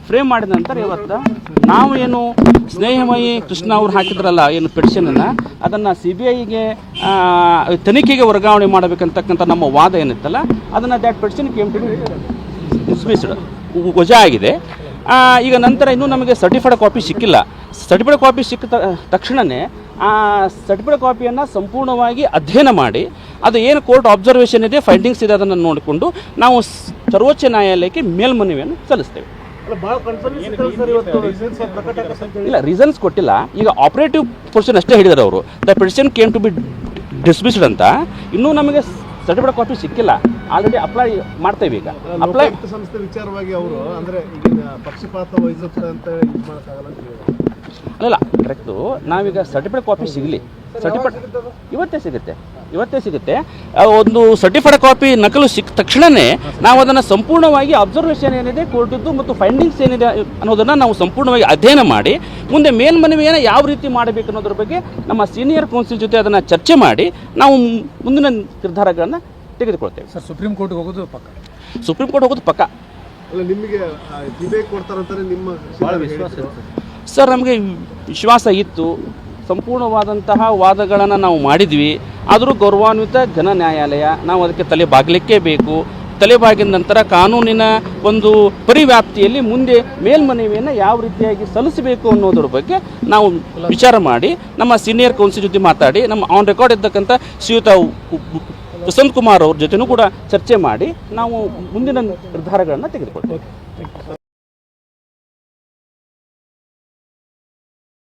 Frame ಮಾಡಿದ ನಂತರ ಇವತ್ತು ನಾವು ಏನು ಸ್ನೇಹಮಯಿ ಕೃಷ್ಣ ಅವ್ರು ಹಾಕಿದ್ರಲ್ಲ ಏನು ಪಿಟಿಷನನ್ನು ಅದನ್ನು CBIಗೆ ತನಿಖೆಗೆ ವರ್ಗಾವಣೆ ಮಾಡಬೇಕಂತಕ್ಕಂಥ ನಮ್ಮ ವಾದ ಏನಿತ್ತಲ್ಲ ಅದನ್ನು that petition came to dismissed ವಜಾ ಆಗಿದೆ. ಈಗ ನಂತರ ಇನ್ನೂ ನಮಗೆ ಸರ್ಟಿಫೈಡ್ ಕಾಪಿ ಸಿಕ್ಕಿಲ್ಲ. ಸರ್ಟಿಫೈಡ್ ಕಾಪಿ ಸಿಕ್ಕ ತಕ್ಷಣವೇ ಆ ಸರ್ಟಿಫೈಡ್ ಕಾಪಿಯನ್ನು ಸಂಪೂರ್ಣವಾಗಿ ಅಧ್ಯಯನ ಮಾಡಿ ಅದು ಏನು ಕೋರ್ಟ್ ಅಬ್ಸರ್ವೇಷನ್ ಇದೆ, ಫೈಂಡಿಂಗ್ಸ್ ಇದೆ, ಅದನ್ನು ನೋಡಿಕೊಂಡು ನಾವು ಸರ್ವೋಚ್ಚ ನ್ಯಾಯಾಲಯಕ್ಕೆ ಮೇಲ್ಮನವಿಯನ್ನು ಸಲ್ಲಿಸ್ತೇವೆ. ಇಲ್ಲ, ರೀಸನ್ಸ್ ಕೊಟ್ಟಿಲ್ಲ. ಈಗ ಆಪರೇಟಿವ್ ಪೋರ್ಷನ್ ಅಷ್ಟೇ ಹೇಳಿದ್ದಾರೆ ಅವರು. The petition came to be dismissed ಅಂತ. ಇನ್ನೂ ನಮಗೆ ಸರ್ಟಿಫೈಡ್ ಕಾಪಿ ಸಿಕ್ಕಿಲ್ಲ. ಆಲ್ರೆಡಿ ಅಪ್ಲೈ ಮಾಡ್ತೇವೆ. ಈಗ ಅಪ್ಲೈ ಸಂಸ್ಥೆ ವಿಚಾರವಾಗಿ ಅವರು ಅಂದರೆ ಪಕ್ಷಪಾತ ವಹಿಸುತ್ತೆ ಅಂತ ಇದು ಮಾಡೋಕ್ಕಾಗಲ್ಲ ಅಂತ ಹೇಳಿದ್ರು. ಅಲ್ಲ, ಕರೆಕ್ಟು. ನಾವೀಗ ಸರ್ಟಿಫೈಡ್ ಕಾಪಿ ಸಿಗಲಿ, ಸರ್ಟಿಫೈಡ್ ಇವತ್ತೇ ಸಿಗುತ್ತೆ. ಒಂದು ಸರ್ಟಿಫೈಡ್ ಕಾಪಿ ನಕಲು ಸಿಕ್ಕ ತಕ್ಷಣವೇ ನಾವು ಅದನ್ನು ಸಂಪೂರ್ಣವಾಗಿ ಅಬ್ಸರ್ವೇಷನ್ ಏನಿದೆ ಕೋರ್ಟಿದ್ದು ಮತ್ತು ಫೈಂಡಿಂಗ್ಸ್ ಏನಿದೆ ಅನ್ನೋದನ್ನು ನಾವು ಸಂಪೂರ್ಣವಾಗಿ ಅಧ್ಯಯನ ಮಾಡಿ ಮುಂದೆ ಮೇಲ್ಮನವಿಯನ್ನು ಯಾವ ರೀತಿ ಮಾಡಬೇಕು ಅನ್ನೋದ್ರ ಬಗ್ಗೆ ನಮ್ಮ ಸೀನಿಯರ್ ಕೌನ್ಸಿಲ್ ಜೊತೆ ಅದನ್ನು ಚರ್ಚೆ ಮಾಡಿ ನಾವು ಮುಂದಿನ ನಿರ್ಧಾರಗಳನ್ನು ತೆಗೆದುಕೊಳ್ತೇವೆ. ಸರ್, ಸುಪ್ರೀಂ ಕೋರ್ಟ್ಗೆ ಹೋಗೋದು ಪಕ್ಕ. ಸುಪ್ರೀಂ ಕೋರ್ಟ್ ಹೋಗೋದು ಪಕ್ಕ. ಅಲ್ಲ, ನಿಮಗೆ ಕೊಡ್ತಾರಂತಾರೆ ನಿಮ್ಮ ಭಾಳ ವಿಶ್ವಾಸ ಇರುತ್ತೆ ಸರ್. ನಮಗೆ ವಿಶ್ವಾಸ ಇತ್ತು. ಸಂಪೂರ್ಣವಾದಂತಹ ವಾದಗಳನ್ನು ನಾವು ಮಾಡಿದ್ವಿ. ಆದರೂ ಗೌರವಾನ್ವಿತ ಘನ ನ್ಯಾಯಾಲಯ, ನಾವು ಅದಕ್ಕೆ ತಲೆ ಬಾಗಲಿಕ್ಕೇ ಬೇಕು. ತಲೆಬಾಗಿದ ನಂತರ ಕಾನೂನಿನ ಒಂದು ಪರಿವ್ಯಾಪ್ತಿಯಲ್ಲಿ ಮುಂದೆ ಮೇಲ್ಮನವಿಯನ್ನು ಯಾವ ರೀತಿಯಾಗಿ ಸಲ್ಲಿಸಬೇಕು ಅನ್ನೋದ್ರ ಬಗ್ಗೆ ನಾವು ವಿಚಾರ ಮಾಡಿ ನಮ್ಮ ಸೀನಿಯರ್ ಕೌನ್ಸಿಲ್ ಜೊತೆ ಮಾತಾಡಿ ನಮ್ಮ ಆನ್ ರೆಕಾರ್ಡ್ ಇದ್ದಕ್ಕಂಥ ಶ್ರೀಯುತ ವಸಂತ್ ಕುಮಾರ್ ಅವ್ರ ಜೊತೆನೂ ಕೂಡ ಚರ್ಚೆ ಮಾಡಿ ನಾವು ಮುಂದಿನ ನಿರ್ಧಾರಗಳನ್ನು ತೆಗೆದುಕೊಳ್ತೇವೆ.